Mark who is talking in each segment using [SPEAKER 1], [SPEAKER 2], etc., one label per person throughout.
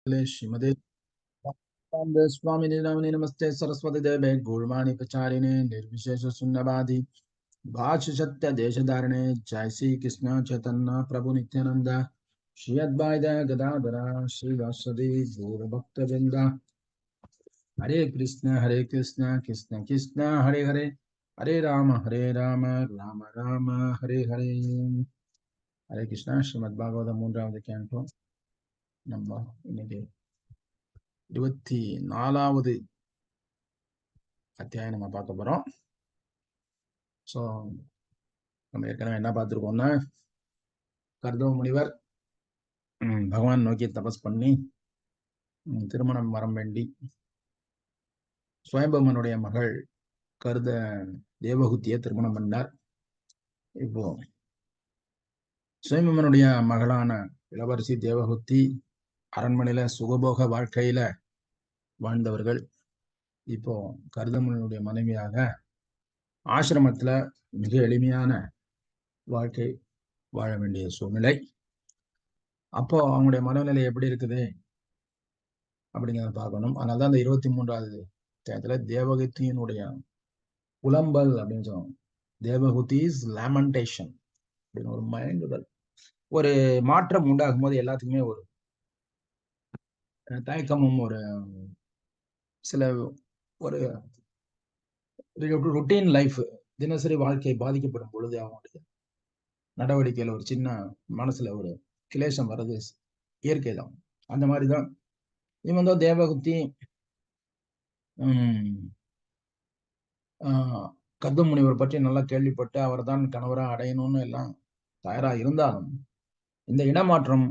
[SPEAKER 1] श्रीमदे स्वामी नमस्ते सरस्वती देवे गुरुवाणी प्रचारिणे निर्विशेष शून्यवादी भाष्य सत्य देश धारणे जय श्री कृष्ण चैतन्य प्रभु नित्यानंद श्री अद्वैत गदाधर श्रीवासुदेव गौर भक्त वृंदा हरे कृष्ण कृष्ण कृष्ण हरे हरे हरे राम राम राम हरे हरे हरे कृष्ण श्रीमद् भागवत மூன்றாவது கேண்டோ நம்ம இன்னைக்கு 24வது அத்தியாயம் நம்ம பார்க்க போறோம். ஸோ நம்ம ஏற்கனவே என்ன பார்த்துருக்கோம்னா, கர்தவ முனிவர் பகவான் நோக்கி தபஸ் பண்ணி திருமணம் வரம் வேண்டி சுயம்பமனுடைய மகள் கருத தேவகுத்தியை திருமணம் பண்ணார். இப்போ சுயம்பமனுடைய மகளான இளவரசி தேவகுத்தி அரண்மனையில சுகபோக வாழ்க்கையில வாழ்ந்தவர்கள் இப்போ கருதமுனியுடைய மனைவியாக ஆசிரமத்துல மிக எளிமையான வாழ்க்கை வாழ வேண்டிய சூழ்நிலை. அப்போ அவங்களுடைய மனநிலை எப்படி இருக்குது அப்படிங்கிறத பார்க்கணும். அதனால்தான் இந்த 23வது அத்தியாயத்துல தேவகுத்தியினுடைய புலம்பல் அப்படின்னு சொல்லுவாங்க. தேவகுதிஸ் லேமெண்டேஷன் அப்படின்னு ஒரு மைண்டுகள் ஒரு மாற்றம் உண்டாகும் போது எல்லாத்துக்குமே ஒரு தயக்கமும் ஒரு சில ஒரு ரொட்டீன் லைஃப் தினசரி வாழ்க்கை பாதிக்கப்படும் பொழுது அவங்களுடைய நடவடிக்கையில ஒரு சின்ன மனசுல ஒரு கிளேசம் வர்றது இயற்கை தான். அந்த மாதிரிதான் இவன் தான் தேவகுத்தி கர்தவ முனிவர் பற்றி நல்லா கேள்விப்பட்டு அவர் தான் கணவரா அடையணும்னு எல்லாம் தயாரா இருந்தாலும் இந்த இடமாற்றம்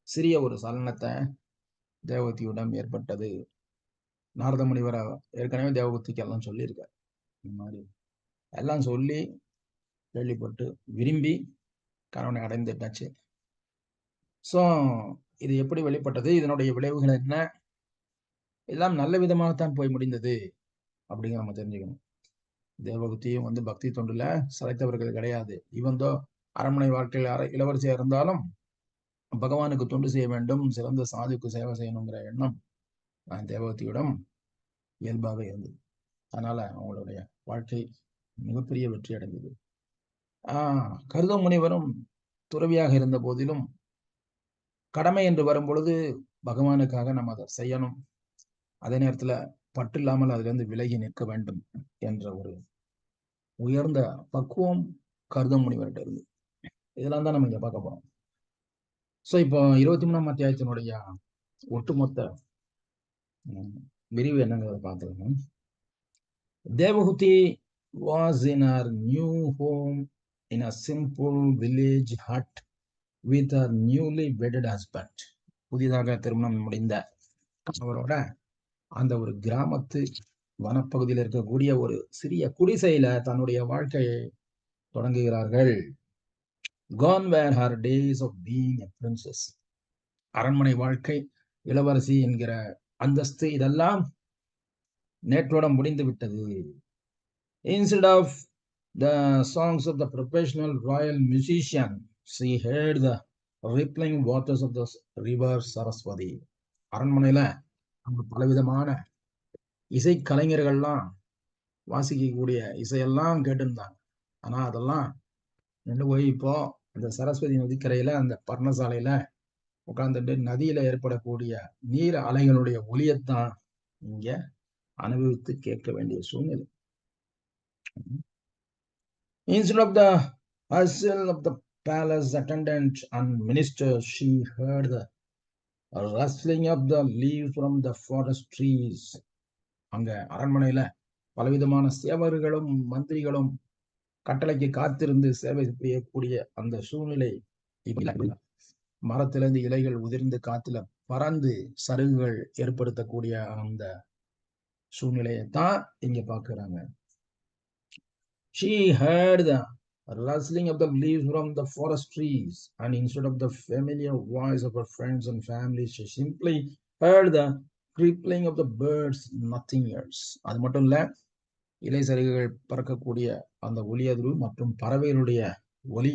[SPEAKER 1] சிறிய ஒரு சலனத்தை தேவகுத்தியுடன் ஏற்பட்டது. நாரத முனிவர் ஏற்கனவே தேவகுத்திக்கு எல்லாம் சொல்லியிருக்கார். இந்த மாதிரி எல்லாம் சொல்லி கேள்விப்பட்டு விரும்பி கணவனை அடைந்துட்டாச்சு. ஸோ இது எப்படி வெளிப்பட்டது, இதனுடைய விளைவுகள் என்ன, எல்லாம் நல்ல விதமாகத்தான் போய் முடிந்தது அப்படிங்கிற நம்ம தெரிஞ்சுக்கணும். தேவகுத்தியும் பக்தி தொண்டுல சளைத்தவர்கள் கிடையாது. இவந்தோ அரண்மனை வாழ்க்கையில் இளவரசியா இருந்தாலும் பகவானுக்கு தொண்டு செய்ய வேண்டும், சிறந்த சாதுக்கு சேவை செய்யணுங்கிற எண்ணம் தேவகுத்தியிடம் இயல்பாக இருந்தது. அதனால அவங்களுடைய வாழ்க்கை மிகப்பெரிய வெற்றி அடைந்தது. கர்தவ முனிவரும் துறவியாக இருந்த போதிலும் கடமை என்று வரும் பொழுது பகவானுக்காக நம்ம அதை செய்யணும், அதே நேரத்துல பற்று இல்லாமல் அதுல இருந்து விலகி நிற்க வேண்டும் என்ற ஒரு உயர்ந்த பக்குவம் கர்தவ முனிவர்கிட்ட இருந்து. இதெல்லாம் தான் நம்ம இங்க பார்க்க போறோம். ஸோ இப்போ 23ஆம் அத்தியாயத்தினுடைய ஒட்டுமொத்த விரிவு என்னங்கிறத பார்த்துக்கணும். தேவகுதி was in her new home in a simple village hut with her newly wedded husband. புதிதாக திருமணம் முடிந்த அவரோட அந்த ஒரு கிராமத்து வனப்பகுதியில் இருக்கக்கூடிய ஒரு சிறிய குடிசையில தன்னுடைய வாழ்க்கையை தொடங்குகிறார்கள். Gone were her days of being a princess. அரண்மனை வாழ்க்கை, இளவரசி என்கிற அந்தஸ்து இதெல்லாம் நேற்றோட முடிந்து விட்டது. Instead of the songs of the professional royal musician, she heard the rippling waters of the river Saraswati. அரண்மனையில பலவிதமான இசை கலைஞர்கள்லாம் வாசிக்கக்கூடிய இசையெல்லாம் கேட்டிருந்தாங்க. ஆனா அதெல்லாம் நின்று போய் இப்போ அந்த சரஸ்வதி நதிக்கரையில அந்த பர்ணசாலையில உட்கார்ந்துட்டு நதியில ஏற்படக்கூடிய நீர் அலைகளுடைய ஒலியத்தான் இங்க அனுபவித்து கேட்க வேண்டிய சூழ்நிலை. Instead of the hustle of the palace attendant and ministers, she heard the rustling of the leaves from the forest trees. அங்க அரண்மனையில பலவிதமான சேவர்களும் மந்திரிகளும் கட்டளைக்கு காத்திருந்து சேவை செய்யக்கூடிய அந்த சூழ்நிலை மரத்திலிருந்து இலைகள் உதிர்ந்து காத்துல பறந்து சருகுகள் ஏற்படுத்தக்கூடிய அந்த சூழ்நிலையை தான் இங்க பாக்குறாங்க. She heard the rustling of the leaves from the forest trees, and instead of the familiar voice of her friends and family, she simply heard the crippling of the birds, nothing else. அது மட்டும் இல்ல, இலை சருகுகள் பறக்கக்கூடிய அந்த ஒலி அதிர்வு மற்றும் பறவைகளுடைய ஒலி,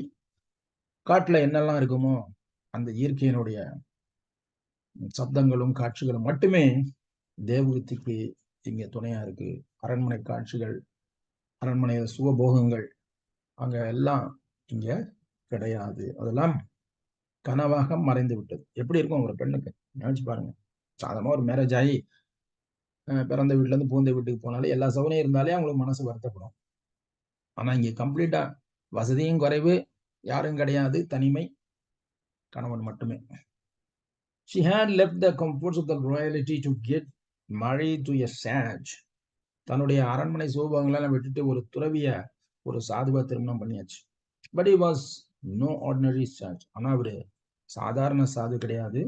[SPEAKER 1] காட்டுல என்னெல்லாம் இருக்குமோ அந்த இயற்கையினுடைய சப்தங்களும் காட்சிகளும் மட்டுமே தேவகத்திக்கு இங்க துணையா இருக்கு. அரண்மனை காட்சிகள், அரண்மனை சுகபோகங்கள் அங்க எல்லாம் இங்க கிடையாது. அதெல்லாம் கனவாக மறைந்து விட்டது. எப்படி இருக்கும் ஒரு பெண்ணுக்கு? நினைச்சு பாருங்க. சாதாரணமா ஒரு மேரேஜ் ஆகி பிறந்த வீட்டுல இருந்து பூந்த வீட்டுக்கு போனாலே எல்லா சௌகரியம் இருந்தாலே அவங்களுக்கு மனசு வருத்தப்படும். ஆனா இங்க கம்ப்ளீட்டா வசதியும் குறைவு, யாரும் கிடையாது, தனிமை, கணவன் மட்டுமே. She had left the comforts of the royalty to get married to a sage. தன்னுடைய அரண்மனை சோபங்களெல்லாம் விட்டுட்டு ஒரு துறவிய ஒரு சாதுவா திருமணம் பண்ணியாச்சு. But he was no ordinary sage. ஆனா அவரு சாதாரண சாது கிடையாது.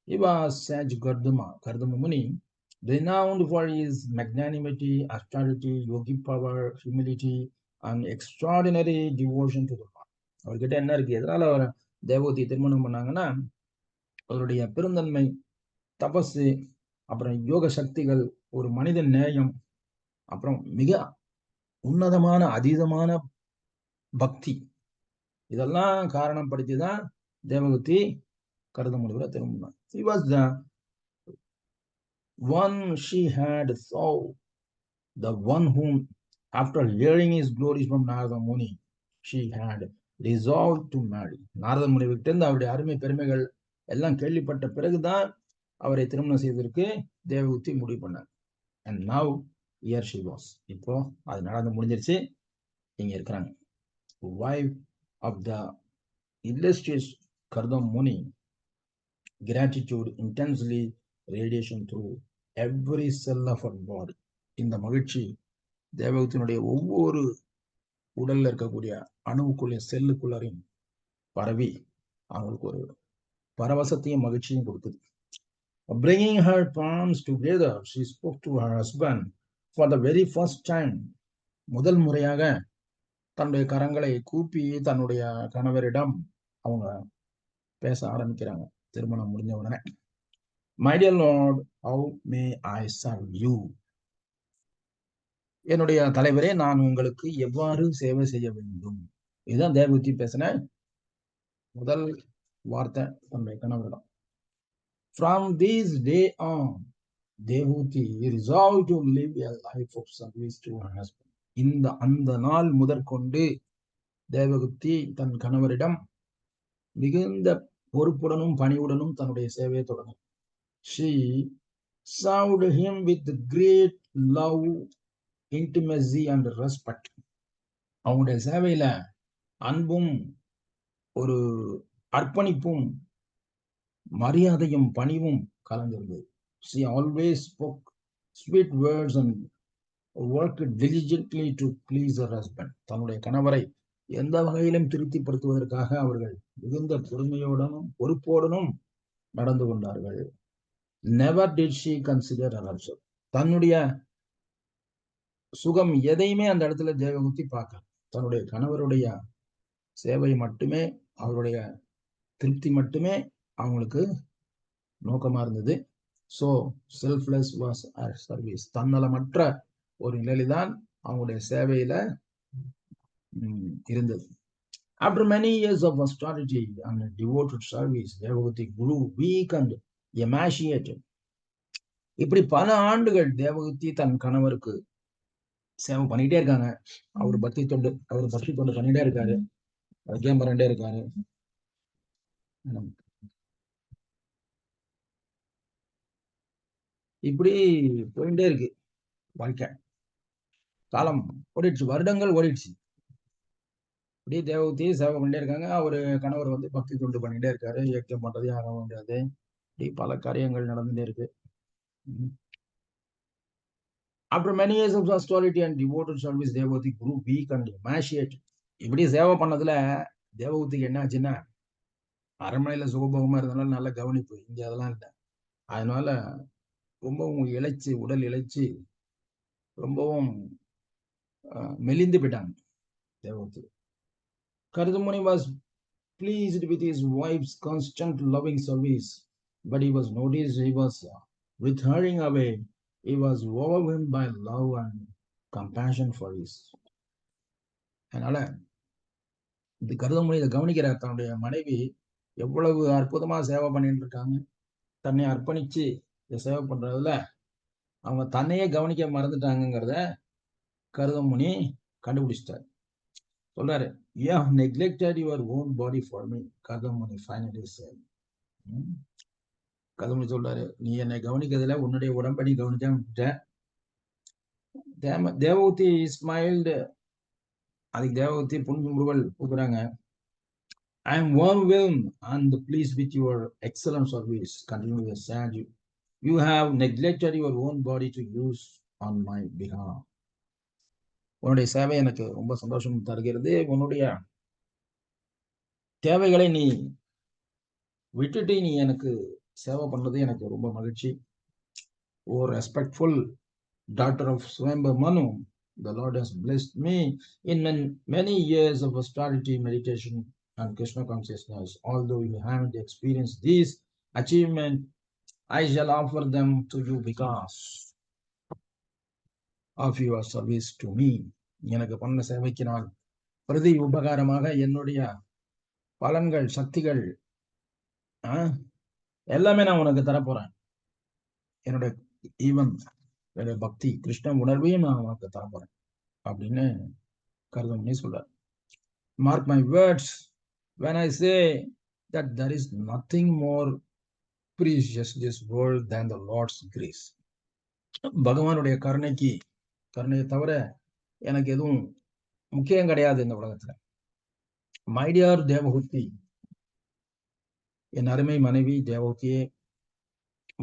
[SPEAKER 1] He was Sage Gardama, Gardama Muni, renowned for his magnanimity, austerity, yogic power, humility, and extraordinary devotion to the Lord. அவர்கிட்ட என்ன இருக்கு? எதனால அவர் தேவகூதியை திருமணம் பண்ணாங்கன்னா, அவருடைய பெருந்தன்மை, தபசு, அப்புறம் யோக சக்திகள், ஒரு மனித நேயம், அப்புறம் மிக உன்னதமான அதீதமான பக்தி, இதெல்லாம் காரணம் படுத்தி தான் தேவகூதி கருதமுனிவரை திரும்பினார். He was the one she had saw, the one whom, after hearing his glories from Narada Muni, she had resolved to marry. Narada முனிவிட்ட இருந்து அவருடைய அருமை பெருமைகள் எல்லாம் கேள்விப்பட்ட பிறகுதான் அவரை திருமணம் செய்வதற்கு தேவகூதி முடிவு பண்ணார். And now here she was. இப்போ அது நடந்து முடிஞ்சிருச்சு. இங்க இருக்கிறாங்க. Wife of the illustrious Kardam Muni, gratitude intensely radiation through every cell of her body. இந்த மகிழ்ச்சி தேவகூதியினுடைய ஒவ்வொரு உடல்ல இருக்கக்கூடிய அணுவுக்குள்ள செல்லுக்குள்ளாரையும் பரவி அவங்களுக்கு ஒரு பரவசத்தையும் மகிழ்ச்சியும் கொடுக்குது. Bringing her palms together, she spoke to her husband for the very first time. முதல் முறையாக தன்னுடைய கரங்களை கூப்பி தன்னுடைய கணவரிடம் அவங்க பேச ஆரம்பிக்கிறாங்க திருமணம் முடிஞ்ச உடனே. My dear Lord, how may I serve you? என்னுடைய தலைவரே, நான் உங்களுக்கு எவ்வாறு சேவை செய்ய வேண்டும்? இதுதான் தேவகூதி பேசின முதல் வார்த்தை தன்னுடைய கணவரிடம். From this day on, தேவகூதி resolved to live a life of service to her husband. அந்த நாள் முதற்கொண்டு தேவகூதி தன் கணவரிடம் மிகுந்த பொறுப்புடனும் பணிவுடனும் தன்னுடைய சேவையை தொடங்கும். She served him with great love, intimacy and respect. அவங்களுடைய சேவையில அன்பும் ஒரு அர்ப்பணிப்பும் மரியாதையும் பணிவும் கலந்திருந்தது. She always spoke sweet words and worked diligently to please her husband. தன்னுடைய கணவரை எந்த வகையிலும் திருப்திப்படுத்துவதற்காக அவர்கள் மிகுந்த பொறுமையோடனும் பொறுப்போடனும் நடந்து கொண்டார்கள். Never did she consider herself. தன்னுடைய சுகம் எதையுமே அந்த இடத்துல தேவகூதி பார்க்க, தன்னுடைய கணவருடைய சேவை மட்டுமே, அவருடைய திருப்தி மட்டுமே அவங்களுக்கு நோக்கமா இருந்தது. So selfless was her service. தன்னலமற்ற ஒரு நிலைதான் அவங்களுடைய சேவையில இருந்தது. After many years of austerity and devoted service, தேவகூதி grew weak and emaciated. இப்படி பல ஆண்டுகள் தேவகூதி தன் கணவருக்கு சேவை பண்ணிட்டே இருக்காங்க. அவர் பக்தி தொண்டு பண்ணிட்டே இருக்காரு, வைத்தியம் பண்ணிட்டே இருக்காரு. இப்படி போயிட்டே இருக்கு வாழ்க்கை. காலம் ஓடிடுச்சு, வருடங்கள் ஓடிடுச்சு. இப்படி தேவகூதி சேவை பண்ணிட்டே இருக்காங்க. அவரு கணவர் பக்தி தொண்டு பண்ணிட்டே இருக்காரு, இயக்கம் பண்றதே ஆக முடியாது. இப்படி பல காரியங்கள் நடந்துட்டே இருக்கு. After many years of austerity and devoted service, தேவகூதி grew weak and emaciated. இப்படி சேவை பண்ணதுல தேவகூதிக்கு என்ன ஆச்சுன்னா, அரண்மனையில சுகபோகமா இருந்தனால நல்ல கவனிப்பு, இங்க அதெல்லாம் இல்லை. அதனால ரொம்பவும் இழைச்சு, உடல் இழைச்சு ரொம்பவும் மெலிந்து போயிட்டாங்க தேவகூதி. Kardamuni was pleased with his wife's constant loving service, but he was noticed he was withering away. He was overwhelmed by love and compassion for his. அதனால இந்த கருதமுனி இதை கவனிக்கிறார், தன்னுடைய மனைவி எவ்வளவு அற்புதமா சேவை பண்ணிட்டு இருக்காங்க, தன்னை அர்ப்பணிச்சு சேவை பண்றதுல அவங்க தன்னையே கவனிக்க மறந்துட்டாங்கிறத கருதமுனி கண்டுபிடிச்சிட்டார். சொல்றாரு, you have neglected your own body for me, கருதமுனி finally said. கருதமுனி சொல்றாரு, நீ என்னை கவனிக்கிறதுல உன்னுடைய உடம்படி கவனிக்காம விட்ட. தேவகூதி ஸ்மைல்டு. அதுக்கு தேவகூதி புன்முறுவல் கூப்பிடுறாங்க. I am overwhelmed and pleased with your excellent service, continued the sage. You have neglected your own body to use on my behalf. உன்னுடைய சேவை எனக்கு ரொம்ப சந்தோஷம் தருகிறது. உன்னுடைய தேவைகளை நீ விட்டுட்டு நீ எனக்கு சேவை பண்றது எனக்கு ரொம்ப மகிழ்ச்சி. ஓ respectful daughter of Swayambhu Manu, the Lord has blessed me in many years of austerity, meditation, and Krishna consciousness. Although you haven't experienced these achievements, I shall offer them to you because of your service to me. எனக்கு பண்ண சேவைக்கு நான் பிரதி உபகாரமாக என்னுடைய பலன்கள், சக்திகள் எல்லாமே நான் உனக்கு தரப்போறேன். என்னுடைய ஈவன் பக்தி கிருஷ்ண உணர்வையும் நான் உனக்கு தரப்போறேன் அப்படின்னு கருதமுனி சொல்றார். Mark my words when I say that there is nothing more precious in this world than the Lord's grace. பகவானுடைய கருணையை தவிர எனக்கு எதுவும் முக்கியம் கிடையாது இந்த உலகத்துல. My dear தேவகூதி, என் அருமை மனைவி தேவகூதியே,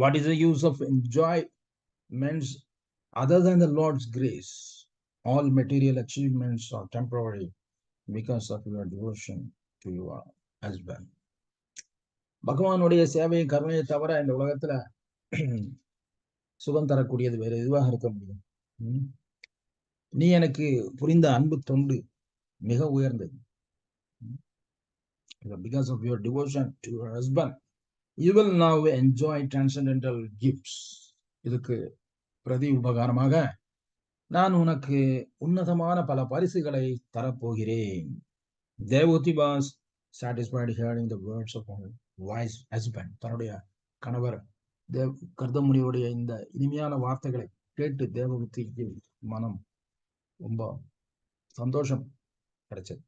[SPEAKER 1] what is the use of enjoyments other than the Lord's grace? All material achievements are temporary because of your devotion to your husband. பகவானுடைய சேவை கருணையை தவிர இந்த உலகத்துல சுகம் தரக்கூடியது வேற எதுவாக இருக்க முடியும்? நீ எனக்கு புரிந்த அன்பு தொண்டு மிக உயர்ந்தது. Because of your devotion to your husband, you will now enjoy transcendental gifts. இதுக்கு பிரதி உபகாரமாக நான் உனக்கு உன்னதமான பல பரிசுகளை தரப்போகிறேன். தேவகூதி was satisfied hearing the words of her wise husband. தன்னுடைய கணவர் கருதமுனியுடைய இந்த இனிமையான வார்த்தைகளை கேட்டு தேவகூதிக்கு மனம் ரொம்ப சந்தோஷம் கிடைச்சது.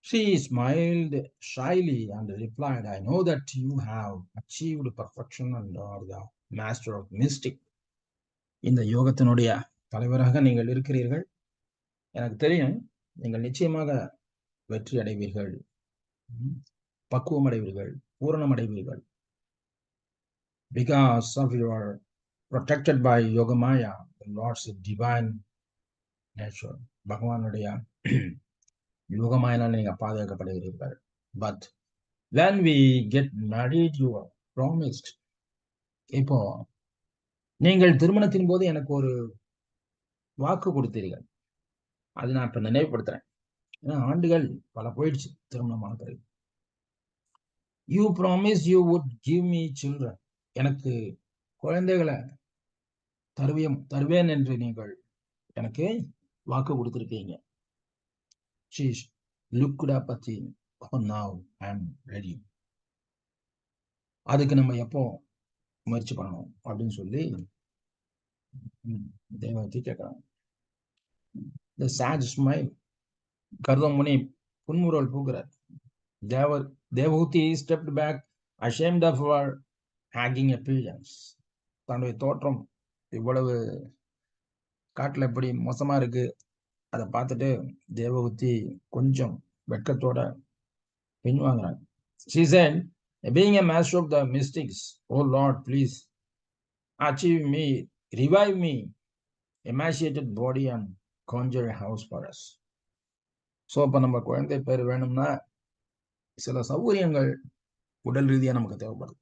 [SPEAKER 1] She smiled shyly and replied, I know that you have achieved perfection and are the master of mystic. இந்த யோகத்தினுடைய தலைவராக நீங்கள் இருக்கிறீர்கள். எனக்கு தெரியும் நீங்கள் நிச்சயமாக வெற்றி அடைவீர்கள், பக்குவம் அடைவீர்கள், பூரணம் அடைவீர்கள். Because of your protected by Yogamaya, the Lord's divine nature. பகவானுடைய யோகமாயினால் நீங்க பாதுகாக்கப்படுகிறீர்கள். But when we get married, you are promised. இப்போ நீங்கள் திருமணத்தின் போது எனக்கு ஒரு வாக்கு கொடுத்தீர்கள். அது நான் இப்ப நினைவுபடுத்துறேன். ஏன்னா ஆண்டுகள் பல போயிடுச்சு திருமணமான பிறகு. You promised you would give me children. எனக்கு குழந்தைகளை தருவேன் என்று நீங்கள் எனக்கு வாக்கு கொடுத்திருக்கீங்க. She looked up at him. Oh, now I am ready. அதுக்கு நம்ம எப்போ முயற்சி பண்ணணும் அப்படின்னு சொல்லி தேவகூதி கேட்கிறாங்க. The sage smile. கருதமுனி புன்முறுவல் பூக்கிறார். தேவகூதி stepped back, ashamed of her hanging appearance. தன்னுடைய தோற்றம் இவ்வளவு காட்டுல எப்படி மோசமா இருக்கு அதை பார்த்துட்டு தேவகூதி கொஞ்சம் வெட்கத்தோட பின்வாங்குறாங்க. She said, being a master of the mystics, oh Lord, please achieve me, revive me, emaciated body and conjure a house for us. So இப்போ நம்ம குழந்தை பேர் வேணும்னா சில சௌகரியங்கள் உடல் ரீதியாக நமக்கு தேவைப்படுது.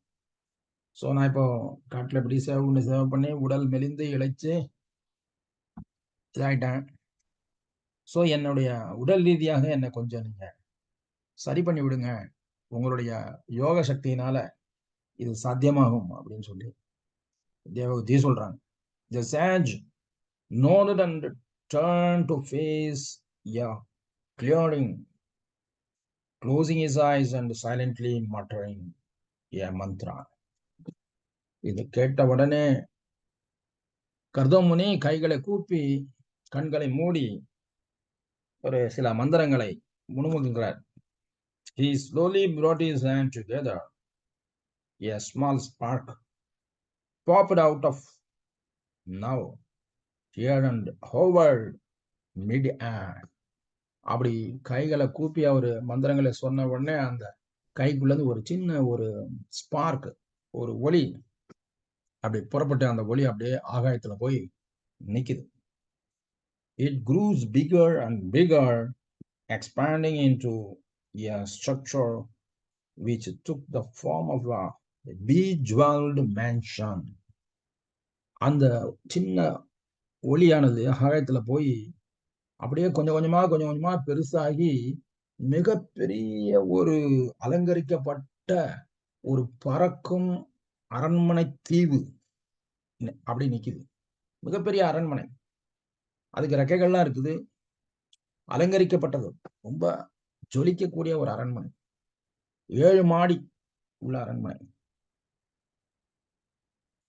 [SPEAKER 1] ஸோ நான் இப்போ காட்டில் எப்படி சேவை பண்ணி உடல் மெலிந்து இழைச்சு இதாயிட்டேன். ஸோ என்னுடைய உடல் ரீதியாக என்னை கொஞ்சம் நீங்க சரி பண்ணி விடுங்க, உங்களுடைய யோக சக்தியினால இது சாத்தியமாகும் அப்படின்னு சொல்லி தேவகூதி சொல்றாங்க. The sage nodded and turned to face clearing, closing his eyes and silently muttering, a mantra. இது கேட்ட உடனே கர்தமுனி கைகளை கூப்பி கண்களை மூடி ஒரு சில மந்திரங்களை முணுமுணுக்கிறார். He slowly brought his hand together. A small spark popped out of now here and hovered mid-air. அப்படி கைகளை கூப்பி அவர் மந்திரங்களை சொன்ன உடனே அந்த கைக்குள்ள இருந்து ஒரு சின்ன ஒரு ஸ்பார்க், ஒரு ஒளி அப்படி புறப்பட்டு அந்த ஒளி அப்படியே ஆகாயத்துல போய் நிக்குது. It grows bigger and bigger, expanding into a structure which took the form of a bejeweled mansion. அந்த சின்ன ஒளியானது ஆகாயத்துல போய் அப்படியே கொஞ்சம் கொஞ்சமா பெருசாகி மிகப்பெரிய ஒரு அலங்கரிக்கப்பட்ட ஒரு பறக்கும் அரண்மனை தீவு அப்படி நிக்குது. மிகப்பெரிய அரண்மனை, அதுக்கு ரெக்கைகள்லாம் இருக்குது, அலங்கரிக்கப்பட்டது, ரொம்ப ஜொலிக்கக்கூடிய ஒரு அரண்மனை, 7 மாடி உள்ள அரண்மனை.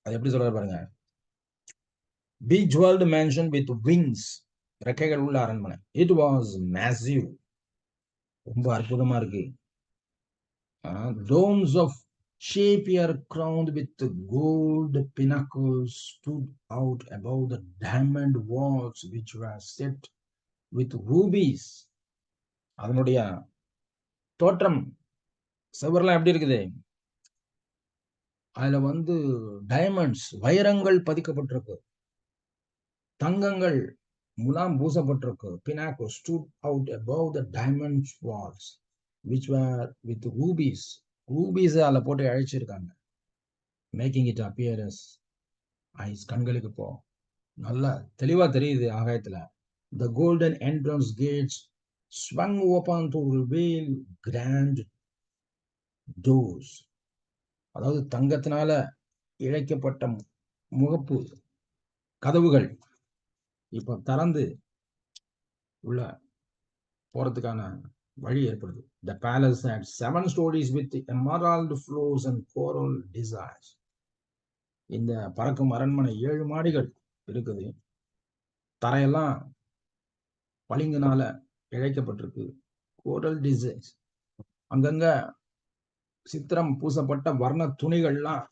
[SPEAKER 1] அது எப்படி சொல்றாரு பாருங்க. Bejeweled mansion with wings, ரெக்கைகள் உள்ள அரண்மனை. It was massive, ரொம்ப அற்புதமா இருக்கு. Domes of Shapier crowned with gold pinnacles stood out above the diamond walls which were set with rubies. அதனுடைய தோற்றம் செவர்லாம் எப்படி இருக்குது, அதுல வந்து டைமண்ட்ஸ், வைரங்கள் பதிக்கப்பட்டிருக்கு, தங்கங்கள் முலாம் பூசப்பட்டிருக்கு. Pinnacles stood out above the diamond walls which were with rubies. Rubies அதில் போட்டு அழைச்சிருக்காங்க. Making it appear as eyes, கண்களுக்கு இப்போ நல்லா தெளிவா தெரியுது ஆகாயத்துல. The golden entrance gates swung open to reveal grand doors. அதாவது தங்கத்தினால இழைக்கப்பட்ட முகப்பு கதவுகள் இப்ப திறந்து உள்ள போறதுக்கான வழி ஏற்படுது. The palace had 7 stories with emerald floors and coral designs. இந்த பறக்கும் அரண்மனை 7 மாடிகள் இருக்குது. தரையெல்லாம் பளிங்குனால இழைக்கப்பட்டிருக்கு. கோரல் டிசைன்ஸ், அங்கங்க சித்திரம் பூசப்பட்ட வர்ண துணிகள்லாம்,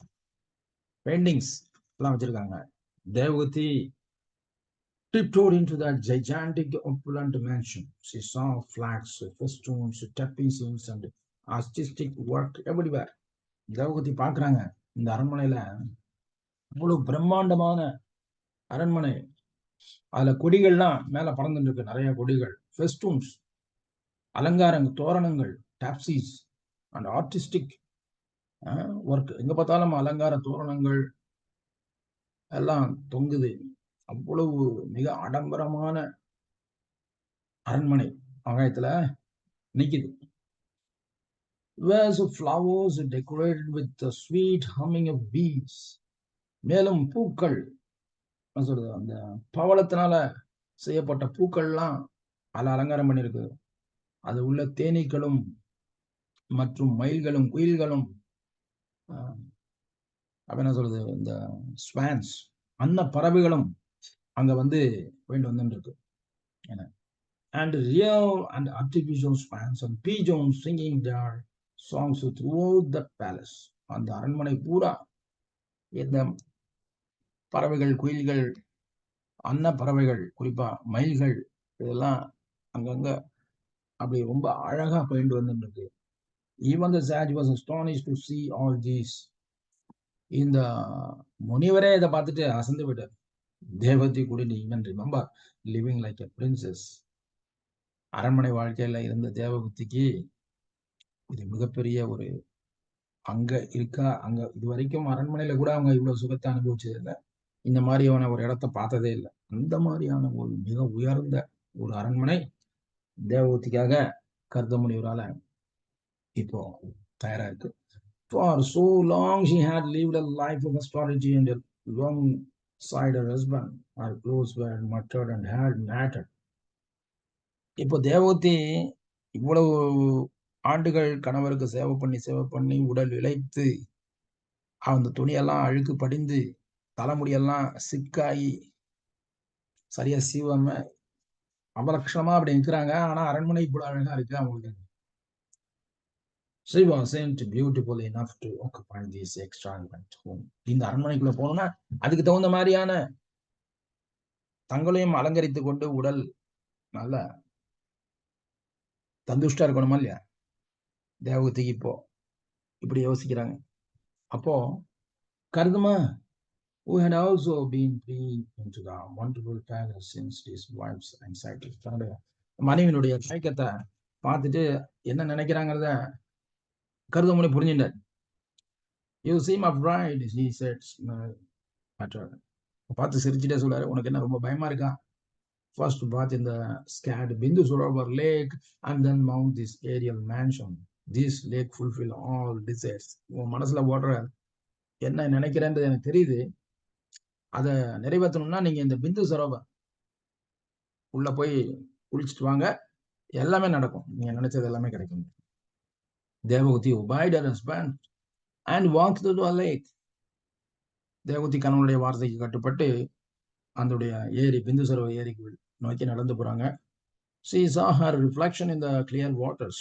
[SPEAKER 1] பெயிண்டிங்ஸ் எல்லாம் வச்சிருக்காங்க. தேவகதி tiptoed into that gigantic opulent mansion. She saw flags, festoons, tapestries and artistic work everywhere. தேவகதி பார்க்கறாங்க, இந்த அரண்மனையில அவ்வளவு பிரம்மாண்டமான அரண்மனை, அதுல கொடிகள்லாம் மேல பறந்துட்டு இருக்கு, நிறைய கொடிகள், ஃபெஸ்டூன்ஸ், அலங்காரங்கள், தோரணங்கள், டாப்சிஸ் அண்ட் ஆர்டிஸ்டிக் ஒர்க். எங்க பார்த்தாலும் அலங்கார தோரணங்கள் எல்லாம் தொங்குது. அவ்வளவு மிக ஆடம்பரமான அரண்மனை ஆகாயத்துல நிக்குது. Wares of flowers decorated with the sweet humming of bees. மேலும் பூக்கள், சொல்றது அந்த பவளத்தினால செய்யப்பட்ட பூக்கள்லாம் அதில் அலங்காரம் பண்ணிருக்கு. அது உள்ள தேனீக்களும் மற்றும் மயில்களும் குயில்களும், அப்ப என்ன சொல்றது, இந்த ஸ்வான்ஸ், அன்ன பறவைகளும் அங்க வந்து போயிட்டு வந்துட்டு இருக்கு. And real and artificial swans and pigeons singing their songs throughout the palace. அந்த அரண்மனை பூரா இந்த பறவைகள், குயில்கள், அன்ன பறவைகள், குறிப்பா மயில்கள், இதெல்லாம் அங்கங்க அப்படி ரொம்ப அழகா போயிட்டு வந்துட்டு இருக்கு. Even the sage was astonished to see all these. இந்த முனிவரே இதை பார்த்துட்டு அசந்து விட்டார். தேவதி couldn't even remember living like a princess. அரண்மனை வாழ்க்கையில இருந்த தேவபுத்திக்கு இது மிகப்பெரிய ஒரு அங்க இருக்கா, அங்க இது வரைக்கும் அரண்மனையில கூட அவங்க இவ்வளவு சுகத்தை அனுபவிச்சது இல்லை, இந்த மாதிரியான ஒரு இடத்த பார்த்ததே இல்லை. அந்த மாதிரியான ஒரு மிக உயர்ந்த ஒரு அரண்மனை தேவபுத்திக்காக கர்தமுனிவரால இப்போ தயாரா இருக்கு. For so long she had lived a life of astrology and alongside her husband. Her clothes were muttered and had mattered. இப்போ தேவகூதி இவ்வளவு ஆண்டுகள் கணவருக்கு சேவை பண்ணி உடல் இளைத்து அந்த துணியெல்லாம் அழுக்கு படிந்து தலைமுடியெல்லாம் சிக்காயி சரியா சீவாம அபலட்சணமா அப்படி நிற்கிறாங்க. ஆனா அரண்மனை இவ்வளவு அழகா இருக்கு அவங்களுக்கு. She wasn't beautiful enough to occupy this extravagant home. இந்த அரண்மனைக்குள்ள போனோம்னா அதுக்கு தகுந்த மாதிரியான தங்களையும் அலங்கரித்துக் கொண்டு உடல் நல்ல தந்துஷ்டா இருக்கணுமா இல்லையா? தேவகத்திக்கு இப்போ இப்படி யோசிக்கிறாங்க. அப்போ கருதுமா who had also been peeped into the wonderful palace since his wife's anxiety. தன்னுடைய மனைவியினுடைய தயக்கத்தை பார்த்துட்டு என்ன நினைக்கிறாங்கிறத கருதமுனை புரிஞ்சுட்டார். You seem afraid, he said at her. பார்த்து சிரிச்சுட்டே சொல்றாரு, உனக்கு என்ன ரொம்ப பயமா இருக்கா? First bath in the scared Bindusarovar lake and then mount this aerial mansion. This lake fulfill all desires. உன் மனசுல ஓடுற என்ன நினைக்கிறேன்றது எனக்கு தெரியுது. அதை நிறைவேற்றணும்னா நீங்க இந்த பிந்து சரோவர் உள்ள போய் குளிச்சுட்டு வாங்க, எல்லாமே நடக்கும், நீங்க நினைச்சது எல்லாமே கிடைக்கும். தேவகூதி obeyed her husband and walked to the lake. தேவகூதி கணவனுடைய வார்த்தைக்கு கட்டுப்பட்டு அந்த ஏரி பிந்து சரோவர் ஏரிக்கு நோக்கி நடந்து போறாங்க. She saw her reflection in the clear waters.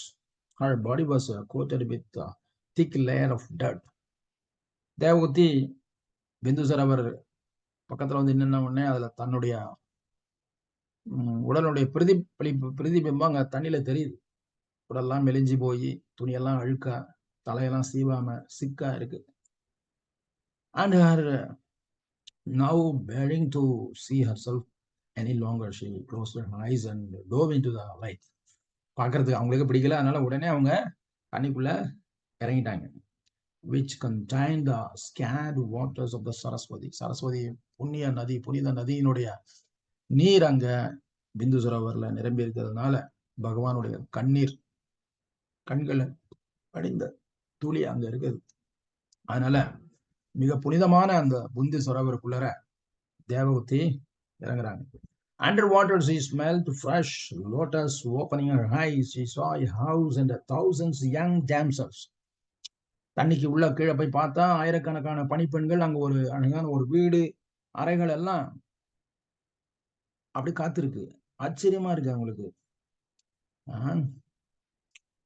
[SPEAKER 1] Her body was coated with a thick layer of dirt. தேவகூதி பிந்து சரோவர் பக்கத்துல வந்து நின்ன உடனே அதுல தன்னுடைய உடலுடைய பிரதிபிம்பம் அங்க தண்ணியில தெரியுது. உடல்லாம் மெலிஞ்சு போய் துணியெல்லாம் அழுக்கா, தலையெல்லாம் சீவாம சிக்கா இருக்கு. And her now bearing to see herself any longer, she closed her eyes and dove into the light. பார்க்கறதுக்கு அவங்களுக்கு பிடிக்கல, அதனால உடனே அவங்க தண்ணிக்குள்ள இறங்கிட்டாங்க. Which contained the scared waters of the Saraswati. Saraswati புனித நதியினுடைய நீர் அங்க பிந்து சரோவர்ல நிரம்பி இருக்கிறதுனால பகவானுடைய கண்கள் படிந்த துளி அங்க இருக்குது. அதனால மிக புனிதமான அந்த பிந்து சரோவருக்குள்ளர தேவகூதி இறங்குறாங்க. Underwater she smelled fresh lotus. Opening her eyes, she saw a house and 1,000 young damsels. தண்ணிக்கு உள்ள கீழே போய் பார்த்தா ஆயிரக்கணக்கான பணிப்பெண்கள், அங்க ஒரு அழகான ஒரு வீடு, அறைகள் எல்லாம் அப்படி காத்திருக்கு. ஆச்சரியமா இருக்கு அவங்களுக்கு.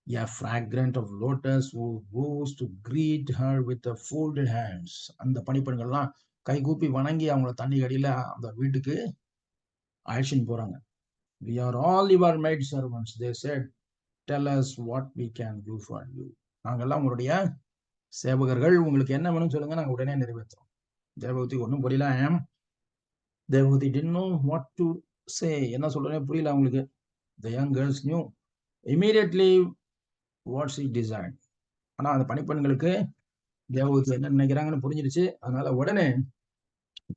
[SPEAKER 1] A fragrant of lotus who rose to greet her with the folded hands. அந்த பணிப்பெண்கள்லாம் கை கூப்பி வணங்கி அவங்கள தண்ணி கடியில அந்த வீட்டுக்கு அழைச்சின்னு போறாங்க. We are all your maid servants, they said. Tell us what we can do for you. நாங்கெல்லாம் உங்களுடைய சேவகர்கள், உங்களுக்கு என்ன வேணும்னு சொல்லுங்க, நாங்க உடனே நிறைவேற்றோம். தேவகூதி ஒன்றும் புரியல. தேவகூதி didn't know what to say. என்ன சொல்றேன்னு புரியல அவங்களுக்கு. The young girls knew immediately what she desired. ஆனா அந்த பணிப்பெண்களுக்கு தேவகூதி என்ன நினைக்கிறாங்கன்னு புரிஞ்சிருச்சு. அதனால உடனே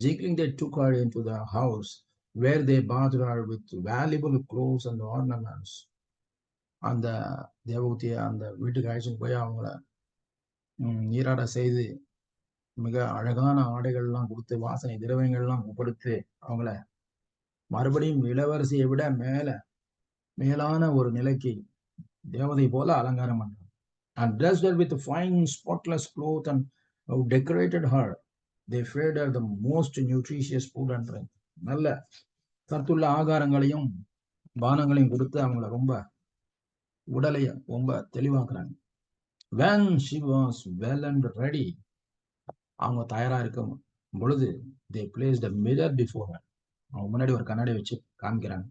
[SPEAKER 1] jiggling they took her into the house where they bathed her with valuable clothes and ornaments. அந்த தேவகூதியை அந்த வீட்டுக்கு அழைச்சின்னு போய் அவங்கள நீராட செய்து மிக அழகான ஆடைகள்லாம் கொடுத்து வாசனை திரவியங்கள்லாம் கொடுத்து அவங்கள மறுபடியும் இளவரசியை விட மேலான ஒரு நிலைக்கு தேவதை போல அலங்காரம் பண்றாங்க. And dressed her with fine spotless clothes and decorated her. They fed her the most nutritious food and drink. நல்ல சத்துள்ள ஆகாரங்களையும் பானங்களையும் கொடுத்து அவங்கள ரொம்ப உடலைய ரொம்ப தெளிவாக்குறாங்க. When she was well and ready, அவங்க தயாரா இருக்கும் பொழுது they placed a mirror before her. அவங்க முன்னாடி ஒரு கண்ணாடி வச்சு காமிக்கிறாங்க.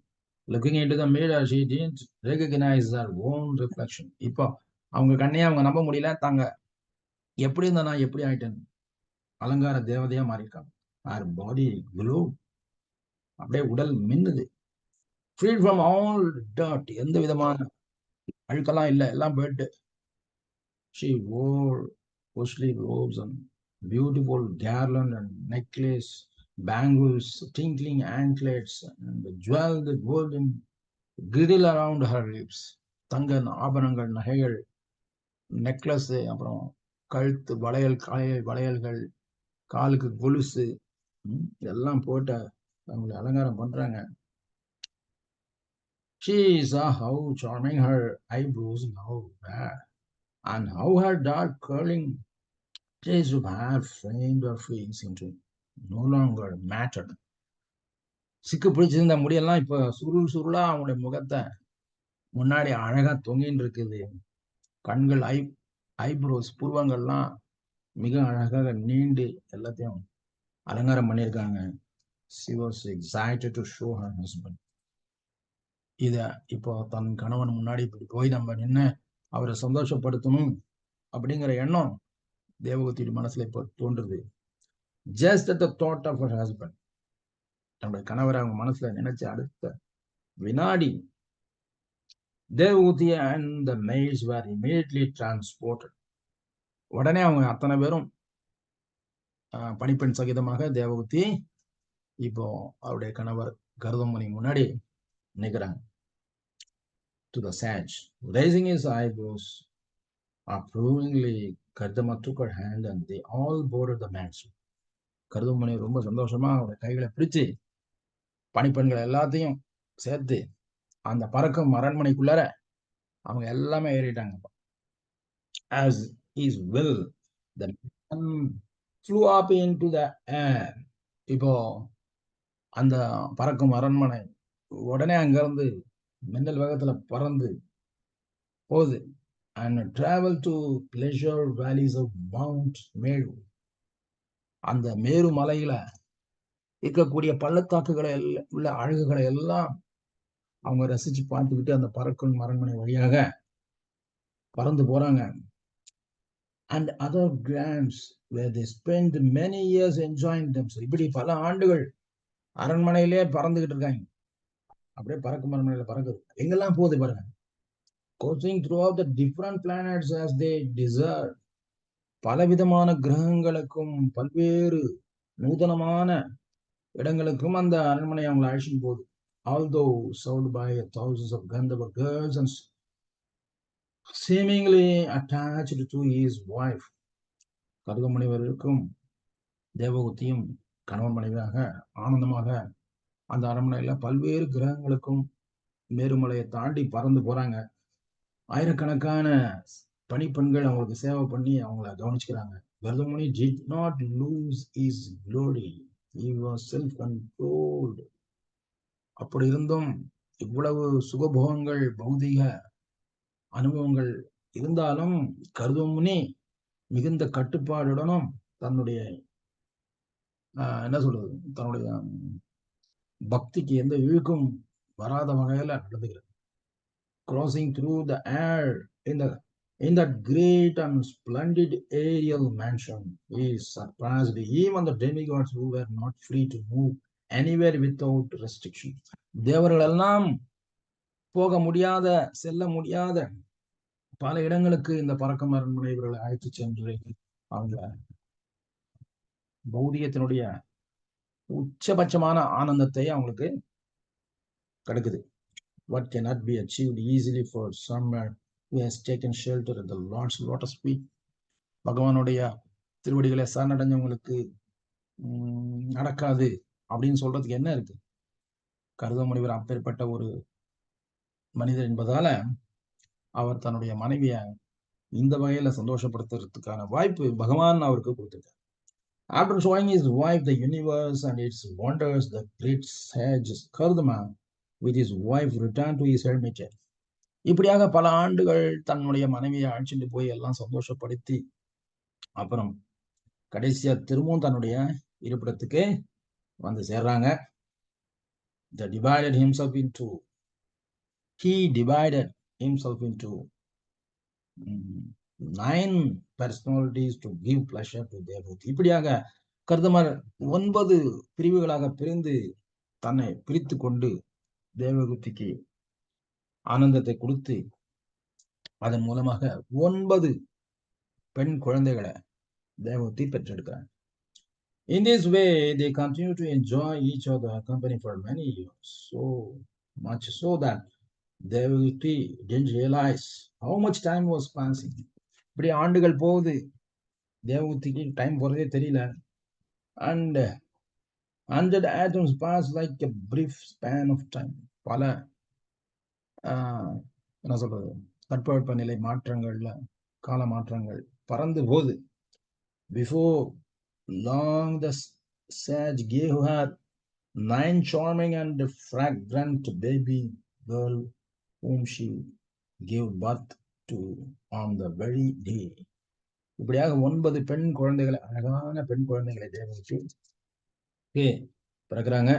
[SPEAKER 1] Looking into the mirror, she didn't recognize her own reflection. இப்போ அவங்க கண்ணையே அவங்க நம்ப முடியல, தாங்க எப்படி இருந்தா நான் எப்படி ஆயிட்டேன், அலங்கார தேவதையா மாறியிருக்காங்க. Her body glowed. அப்படியே உடல் மின்னுது. Freed from all dirt. எந்த விதமான அழுக்கெல்லாம் இல்லை, எல்லாம் போயிட்டு. She wore costly robes and beautiful garland and necklace, bangles, tinkling anklets, and jeweled golden girdle around her lips. தங்க ஆபரணங்கள், நகைகள், நெக்லஸ், அப்புறம் கழுத்து வளையல்கள், காலுக்கு கொலுசு, இதெல்லாம் போட்டு அவங்களை அலங்காரம் பண்றாங்க. She saw how charming her eyebrows now were, and how her dark curling trace of hair framed her face into no longer mattered. சிக்கு பிடிச்சிருந்த முடியெல்லாம் இப்ப சுருள் சுருளா அவங்களுடைய முகத்தை முன்னாடி அழகா தொங்கின்னு இருக்குது. கண்கள் ஐப்ரோஸ் புருவங்கள்லாம் மிக அழகாக நீண்டு எல்லாத்தையும் அலங்காரம் பண்ணியிருக்காங்க. She was excited to show her husband. இத இப்போ தன் கணவன் முன்னாடி இப்படி போய் நம்ம நின்று அவரை சந்தோஷப்படுத்தணும் அப்படிங்கிற எண்ணம் தேவகத்தியோட மனசுல இப்போ தோன்றுது. Just at the thought of her husband, தன்னுடைய கணவரை அவங்க மனசுல நினைச்ச அடுத்த வினாடி தேவகூதி and the maids were immediately transported. உடனே அவங்க அத்தனை பேரும் பணிப்பெண் சகிதமாக தேவகூதி இப்போ அவருடைய கணவர் கருதமுனி முன்னாடி நிற்கிறாங்க. To the sage, raising his eyebrows approvingly, கருதமா took her hand and they all boarded the mansion. கருதமுனி ரொம்ப சந்தோஷமா அவருடைய கைகளை பிடிச்சு பணிப்பெண்கள் எல்லாத்தையும் சேர்த்து அந்த பறக்கும் அரண்மனைக்குள்ளார அவங்க எல்லாமே ஏறிட்டாங்க. As his will, the man flew up into the air. இப்போ அந்த பறக்கும் அரண்மனை உடனே அங்கிருந்து மின்னல் வேகத்துல பறந்து போகுது. And travel to pleasure valleys of Mount Meru. அந்த மேரு மலையில இருக்கக்கூடிய பள்ளத்தாக்குகளை உள்ள அழகுகளை எல்லாம் அவங்க ரசிச்சு பார்த்துக்கிட்டு அந்த பறக்கும் அரண்மனை வழியாக பறந்து போறாங்க. And other grants where they spend many years enjoying themselves. இப்படி பல ஆண்டுகள் அரண்மனையிலே பறந்துகிட்டு இருக்காங்க. அப்படியே பறக்கும் அரண்மனையில பறக்குது. எங்கெல்லாம் போகுது பாருங்க. Coursing throughout the different planets as they desire. பலவிதமான கிரகங்களுக்கும் பல்வேறு நூதனமான இடங்களுக்கும் அந்த அரண்மனை அவங்களை அழைச்சிட்டு போகுது. Although served by thousands of Gandhava girls and seemingly attached to his wife. கருதமுனிவருக்கும் தேவகூதியும் கணவன் மனைவியாக ஆனந்தமாக அந்த அரண்மனையில பல்வேறு கிரகங்களுக்கும் மேருமலையை தாண்டி பறந்து போறாங்க. ஆயிரக்கணக்கான பணிப்பெண்கள் அவங்களுக்கு சேவை பண்ணி அவங்கள கவனிச்சுக்கிறாங்க. கருதமுனி did not lose his glory. He was self-controlled. அப்படி இருந்தும் இவ்வளவு சுகபோகங்கள் பௌதிக அனுபவங்கள் இருந்தாலும் கருதமுனி மிகுந்த கட்டுப்பாடுடனும் தன்னுடைய என்ன சொல்றது தன்னுடைய பக்திக்கு எந்த இழுக்கும் வராத வகையில நடந்துகிறது. Crossing through the air in that great and splendid aerial mansion, he surpassed even the demigods who were not free to move anywhere without restriction. தேவர்கள் எல்லாம் போக முடியாத செல்ல முடியாத பல இடங்களுக்கு இந்த பறக்கும் அரண்மனை இவர்களை அழைத்து சென்று அவங்க பௌதிகத்தினுடைய உச்சபட்சமான ஆனந்தத்தை அவங்களுக்கு கிடைக்குது. What cannot be achieved easily for someone who has taken shelter at the Lord's lotus feet. பகவானுடைய திருவடிகளை சரணடைஞ்சவங்களுக்கு நடக்காது அப்படின்னு சொல்றதுக்கு என்ன இருக்கு? கருதமுனிவர் அப்பேற்பட்ட ஒரு மனிதர் என்பதால அவர் தன்னுடைய மனைவியை இந்த வகையில சந்தோஷப்படுத்துறதுக்கான வாய்ப்பு பகவான் அவருக்கு கொடுத்திருக்கார். After showing his wife the universe and its wonders, the great sage Kardama with his wife returned to his hermitage. இப்படியாக பல ஆண்டுகள் தன்னுடைய மனைவியை அழைச்சிட்டு போய் எல்லாம் சந்தோஷப்படுத்தி அப்புறம் கடைசியா திரும்பவும் தன்னுடைய இருப்பிடத்துக்கு வந்து சேர்றாங்க. He divided himself into 9 personalities to give pleasure to Devaghuti. இப்படியாக கருதமர் 9 பிரிவுகளாக பிரிந்து தன்னை பிரித்து கொண்டு தேவகூதிக்கு ஆனந்தத்தை கொடுத்து அதன் மூலமாக 9 பெண் குழந்தைகளை தேவகூதி பெற்றெடுக்கிறார். In this way, they continue to enjoy each other company for many years, so much so that Devaghuti didn't realize how much time was passing. இப்படி ஆண்டுகள் போகுது, தேவகூதிக்கு டைம் போறதே தெரியல. And 100 atoms pass like a brief span of time. பல என்ன சொல்றது, தட்பவெப்பநிலை மாற்றங்கள்ல கால மாற்றங்கள் பறந்து போது. Before long the sage gave her 9 charming and fragrant baby girl whom she gave birth to on the very day. இப்படியாக 9 பெண் குழந்தைகளை, அழகான பெண் குழந்தைகளை தேவகிக்கு பிறகுறாங்க.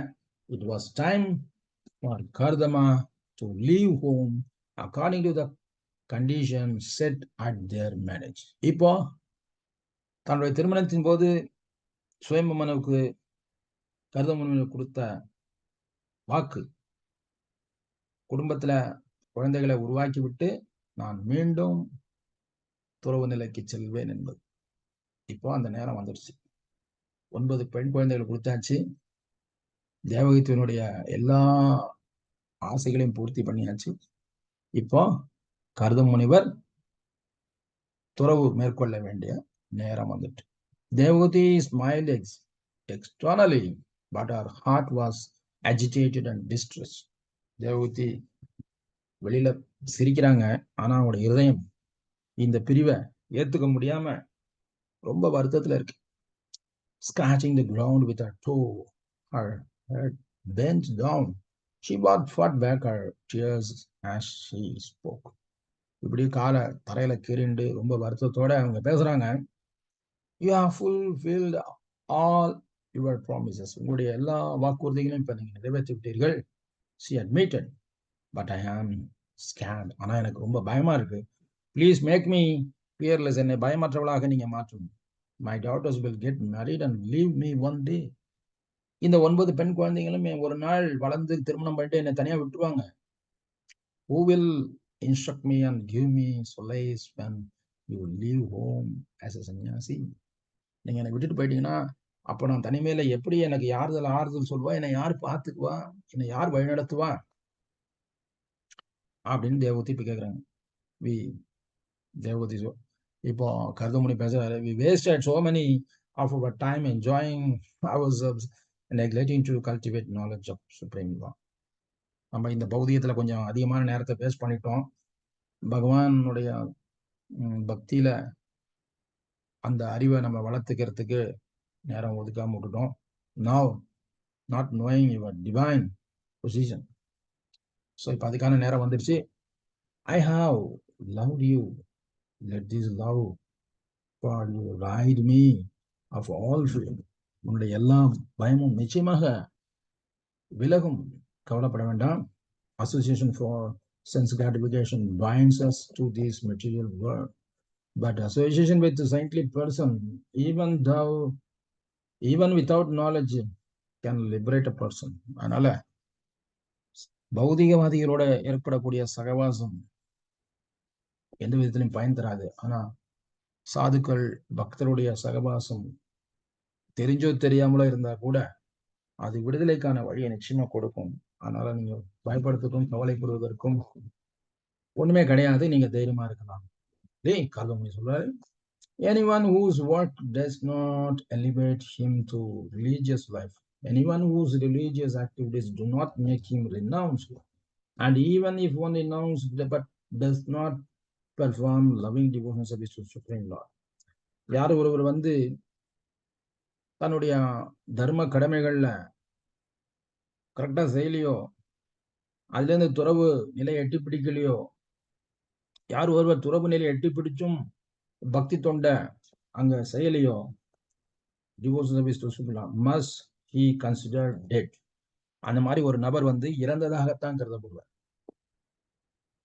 [SPEAKER 1] It was time for Kardama to leave home according to the conditions set at their marriage. இப்போ தன்னுடைய திருமணத்தின் போது சுயம்பமனுக்கு கர்தமனு கொடுத்த வாக்கு, குடும்பத்துல குழந்தைகளை உருவாக்கி விட்டு நான் மீண்டும் துறவு நிலைக்கு செல்வேன் என்பது. இப்போ அந்த நேரம் வந்துடுச்சு. 9 பெண் குழந்தைகள் கொடுத்தாச்சு. தேவகித்தினுடைய எல்லா ஆசைகளையும் பூர்த்தி பண்ணியாச்சு. இப்போ கர்த முனிவர் துறவு மேற்கொள்ள வேண்டிய நேரம் வந்துட்டு. தேவகதி smiled externally, but her heart was agitated and distressed. தேவகதி வெளியில சிரிக்கிறாங்க, ஆனா அவங்களோட இருதயம் இந்த பிரிவை ஏத்துக்க முடியாம ரொம்ப வருத்தத்துல இருக்கு. Scratching the ground with her toe, her head bent down, she fought back her tears as she spoke. இப்படி காலை தரையில கீறிண்டு ரொம்ப வருத்தத்தோட அவங்க பேசுறாங்க. You have fulfilled all your promises. உங்களுடைய எல்லா வாக்குறுதிகளையும் இப்ப நீங்க நிறைவேற்றி விட்டீர்கள். She admitted, but I am scared. ஆனா எனக்கு ரொம்ப பயமா இருக்கு. Please make me fearless. என்னை பயமற்றவளாக நீங்க மாற்றும். My daughters will get married and leave me one day. இந்த 9 பெண் குழந்தைகளும் ஒரு நாள் வளர்ந்து திருமணம் பண்ணிட்டு என்னை தனியா விட்டுருவாங்க. Who will instruct me and give me solace when you leave home as a sannyasi? நீங்க என்னை விட்டுட்டு போயிட்டீங்கன்னா அப்ப நான் தனிமையில எப்படி எனக்கு ஆறுதல் சொல்வா, என்னை யார் பார்த்துக்குவா, என்னை யார் வழிநடத்துவா அப்படின்னு தேவகூதி இப்ப கேக்குறாங்க. தேவகூதி இப்போ கர்தமுனி பேசுறாரு. We wasted so many of our time enjoying ourselves and neglecting to cultivate knowledge of Supreme Lord. நம்ம இந்த பௌதிகத்துல கொஞ்சம் அதிகமான நேரத்தை வேஸ்ட் பண்ணிட்டோம். பகவானுடைய பக்தியில அந்த அறிவை நம்ம வளர்த்துக்கிறதுக்கு நேரம் ஒதுக்காம விட்டுட்டோம். Now not knowing your divine position. So இப்ப அதுக்கான நேரம் வந்துருச்சு. I have loved you. Let this love for you ride me of all fear. உன்னுடைய எல்லா பயமும் நிச்சயமாக விலகும், கவலைப்பட வேண்டாம். Association for sense gratification binds us to this material world, but association with a saintly person, even without knowledge, can liberate a person. அதனால பௌதிகவாதிகளோட ஏற்படக்கூடிய சகவாசம் எந்த விதத்திலும் பயன் தராது. ஆனா சாதுக்கள் பக்தருடைய சகவாசம் தெரிஞ்சோ தெரியாமலோ இருந்தா கூட அது விடுதலைக்கான வழியை நிச்சயமா கொடுக்கும். அதனால நீங்க பயப்படுறதுக்கும் கவலைப்படுவதற்கும் ஒண்ணுமே கிடையாது. நீங்க தைரியமா இருக்கலாம். கர்தமுனி சொல்றாரு, anyone whose work does not elevate him to religious life, anyone whose religious activities do not make him renounce, and even if one renounced but does not perform loving devotion service to Supreme Lord. யார் ஒருவர் தன்னுடைய தர்ம கடமைகள்ல கரெக்டா செய்யலையோ, அதுல இருந்து துறவு நிலையை எட்டி பிடிக்கலையோ, யார் ஒருவர் துறவு நிலையை எட்டி பிடிச்சும் பக்தி தொண்ட அங்க செய்யலையோ, devotion service to supreme lord must he consider that. அந்த மாதிரி ஒரு நபர் இறந்ததாகத்தான் கருதப்படுவார்.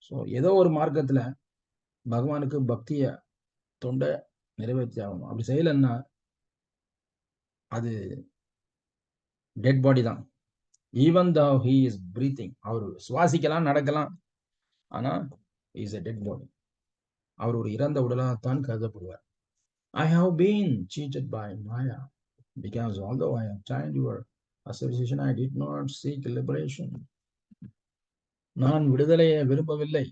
[SPEAKER 1] ஸோ ஏதோ ஒரு மார்க்கத்துல பகவானுக்கு பக்திய தொண்ட நிறைவேற்றி ஆகணும். அப்படி செய்யலன்னா அது டெட் பாடி தான். Even though he is breathing, அவர் சுவாசிக்கலாம், நடக்கலாம், ஆனா is a dead body. அவர் ஒரு இறந்த உடலாகத்தான் கருதப்படுவார். I have been cheated by Maya because although I obtained your association, I did not seek liberation. நான் விடுதலையை விரும்பவில்லை.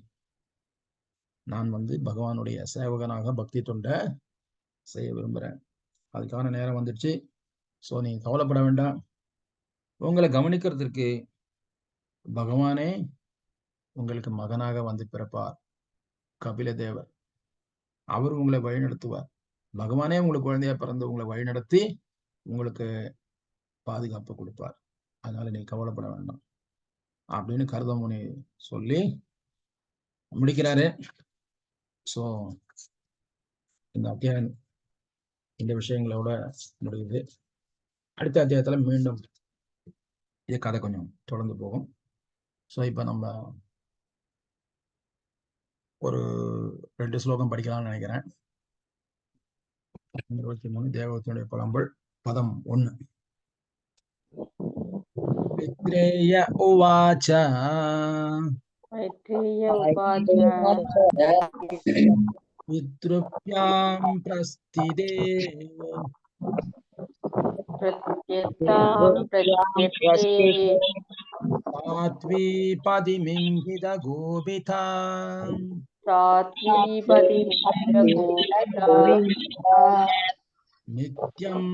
[SPEAKER 1] நான் பகவானுடைய சேவகனாக பக்தி தொண்ட செய்ய விரும்புறேன். அதுக்கான நேரம் வந்துடுச்சு. ஸோ நீங்க கவலைப்பட வேண்டாம். உங்களை கவனிக்கிறதுக்கு பகவானே உங்களுக்கு மகனாக வந்து பிறப்பார் கபில தேவர். அவர் உங்களை வழிநடத்துவார். பகவானே உங்களுக்கு குழந்தையா பிறந்து உங்களை வழிநடத்தி உங்களுக்கு பாதுகாப்பு கொடுப்பார். அதனால நீ கவலைப்பட வேண்டாம் அப்படின்னு கருதமுனி சொல்லி முடிக்கிறாரு. சோ இந்த அத்தியாயம் இந்த விஷயங்களோட முடியுது. அடுத்த அத்தியாயத்துல மீண்டும் இது கதை கொஞ்சம் தொடர்ந்து போகும். ஸோ இப்போ நம்ம ஒரு 2 ஸ்லோகம் படிக்கலாம்னு நினைக்கிறேன். 23 தேவகத்தினுடைய புலம்பல் பதம் 1. மைத்ரேய உவாச்ச பித்ருப்யாம் பிரஸ்திதே சாத்வி பதிமிங்கித கோபிதாம் நித்யம்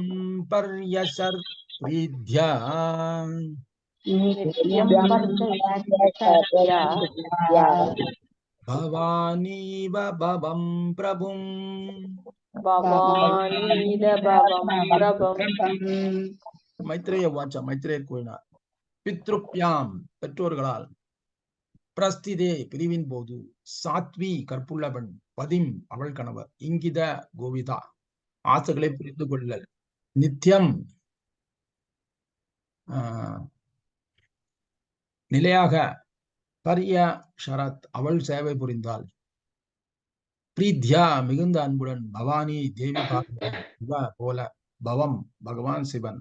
[SPEAKER 1] பர்யசர் வித்யா பவானீவ பவம் பிரபும். மைத்ரேய வாச்சா, மைத்ரேயர் கூறினார், பித்ருப்யாம் பெற்றோர்களால், பிரஸ்திதே பிரிவின் போது, சாத்வி கற்புள்ளவன், பதிம் அவள் கணவர், இங்கித கோவிதா ஆசைகளை புரிந்து கொள்ளல், நித்தியம் நிலையாக, பரிய ஷரத் அவள் சேவை புரிந்தாள், பிரீத்யா மிகுந்த அன்புடன், பவானி தேவி பார்வதி போல, பவம் பகவான் சிவன்,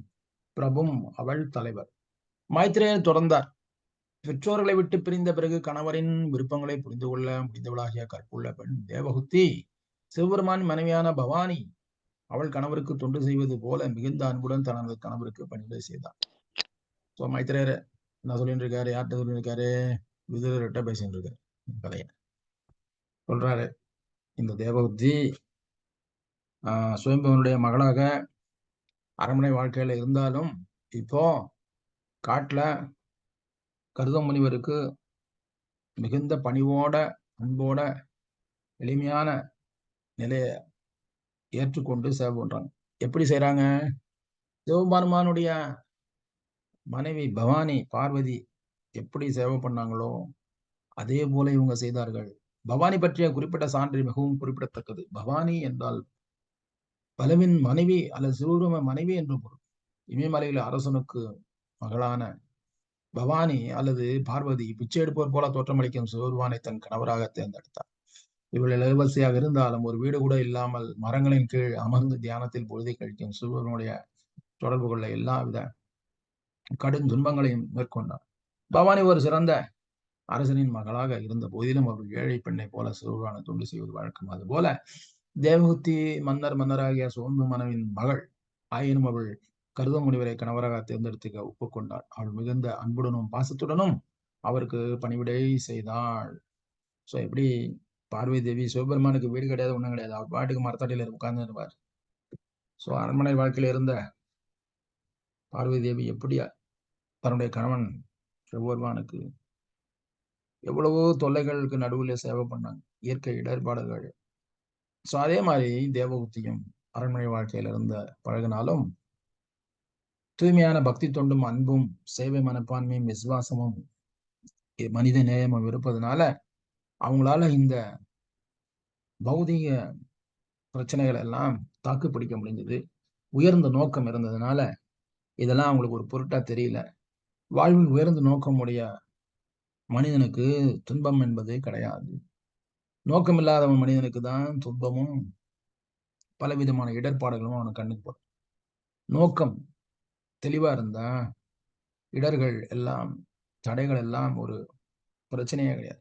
[SPEAKER 1] பிரபும் அவள் தலைவர். மைத்ரேயர் தொடர்ந்தார், பெற்றோர்களை விட்டு பிரிந்த பிறகு கணவரின் விருப்பங்களை புரிந்து கொள்ள முடிந்தவளாகிய கற்புள்ள பெண் தேவகுத்தி சிவபெருமான் மனைவியான பவானி அவள் கணவருக்கு தொண்டு செய்வது போல மிகுந்த அன்புடன் தனது கணவருக்கு பணிவிடை செய்தார். ஸோ மைத்ரேயர் என்ன சொல்லிட்டு இருக்காரு? யார்கிட்ட சொல்லிட்டு இருக்காரு? விதுரர்கிட்ட பேசிட்டு இருக்காரு. கதைய சொல்றாரு, இந்த தேவகுத்தி சுயம்பவனுடைய மகளாக அரண்மனை வாழ்க்கையில இருந்தாலும் இப்போ காட்டுல கருத முனிவருக்கு மிகுந்த பணிவோட அன்போட எளிமையான நிலையை ஏற்றுக்கொண்டு சேவை பண்றாங்க. எப்படி செய்யறாங்க? சிவபெருமானுடைய மனைவி பவானி பார்வதி எப்படி சேவை பண்ணாங்களோ அதே போல இவங்க செய்தார்கள். பவானி பற்றிய குறிப்பிட்ட சான்று மிகவும் குறிப்பிடத்தக்கது. பவானி என்றால் பலவின் மனைவி அல்லது சிவபெரும மனைவி என்று பொருள். இமயமலையில அரசனுக்கு மகளான பவானி அல்லது பார்வதி பிச்சை எடுப்பவர் போல தோற்றமளிக்கும் சிவபெருமானை தன் கணவராக தேர்ந்தெடுத்தார். இவள் இளவரசியாக இருந்தாலும் ஒரு வீடு கூட இல்லாமல் மரங்களின் கீழ் அமர்ந்து தியானத்தில் பொழுதை கழிக்கும் சிவபெருமானுடைய தொடர்பு கொள்ள எல்லாவித கடும் துன்பங்களையும் மேற்கொண்டார். பவானி ஒரு சிறந்த அரசனின் மகளாக இருந்த போதிலும் அவள் ஏழை பெண்ணை போல சிவபெருமானை தொண்டு செய்வது வழக்கம். அது போல தேவகுத்தி மன்னராகிய சோம்பு மனைவின் மகள் ஆயினும் அவள் கருத முனிவரை கணவராக தேர்ந்தெடுத்துக்க ஒப்புக்கொண்டாள். அவள் மிகுந்த அன்புடனும் பாசத்துடனும் அவருக்கு பணிவிடை செய்தாள். ஸோ எப்படி பார்வதி தேவி சிவபெருமானுக்கு வீடு கிடையாது, ஒன்றும் கிடையாது, அவர் பாட்டுக்கு மரத்தடியில உட்கார்ந்து இருப்பார். ஸோ அரண்மனை வாழ்க்கையில இருந்த பார்வதி தேவி எப்படி தன்னுடைய கணவன் சிவபெருமானுக்கு எவ்வளவோ தொல்லைகளுக்கு நடுவில் சேவை பண்ணாங்க, இயற்கை இடர்பாடுகள். ஸோ அதே மாதிரி தேவகுத்தியும் அரண்மனை வாழ்க்கையில இருந்த பழகினாலும் தூய்மையான பக்தி தொண்டும் அன்பும் சேவை மனப்பான்மையும் விசுவாசமும் மனித நேயமும் இருப்பதனால அவங்களால இந்த பௌதிக பிரச்சனைகள் எல்லாம் தாக்கு பிடிக்க முடிஞ்சது. உயர்ந்த நோக்கம் இருந்ததுனால இதெல்லாம் அவங்களுக்கு ஒரு பொருட்டா தெரியல. வாழ்வில் உயர்ந்த நோக்கமுடைய மனிதனுக்கு துன்பம் என்பதே கிடையாது. நோக்கம் இல்லாதவன் மனிதனுக்கு தான் துன்பமும் பலவிதமான இடர்பாடுகளும் அவனுக்கு கண்ணுக்கு போடும். நோக்கம் தெளிவா இருந்தா இடர்கள் எல்லாம் தடைகள் எல்லாம் ஒரு பிரச்சனையே கிடையாது.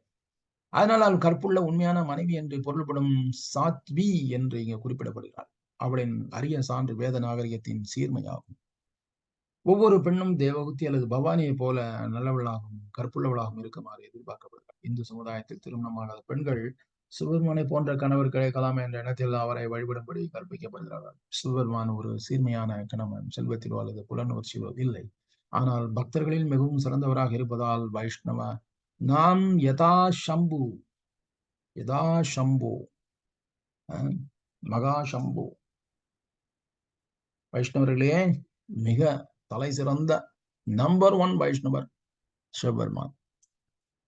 [SPEAKER 1] அதனால் அவள் கற்புள்ள உண்மையான மனைவி என்று பொருள்படும் சாத்வி என்று இங்க குறிப்பிடப்படுகிறாள். அவளின் அரிய சான்று வேத நாகரிகத்தின் சீர்மையாகும். ஒவ்வொரு பெண்ணும் தேவகுத்தி அல்லது பவானியை போல நல்லவளாகவும் கற்புள்ளவளாகவும் இருக்குமாறு எதிர்பார்க்கப்படுகிறார். இந்து சமுதாயத்தில் திருமணமாகாத பெண்கள் சிவபெருமானை போன்ற கணவர் கிடைக்கலாம் என்ற எண்ணத்தில் அவரை வழிபடும்படி கற்பிக்கப்படுகிறார்கள். சிவபெருமான் ஒரு சீர்மையான கணவன், செல்வத்திலோ அல்லது புலனுணர்ச்சியோ இல்லை. ஆனால் பக்தர்களில் மிகவும் சிறந்தவராக இருப்பதால் வைஷ்ணவ நாம் யதா சம்பு மகா சம்பு வைஷ்ணவர்களே மிக தலை சிறந்த நம்பர் 1 வைஷ்ணவர் சிவபெருமான்.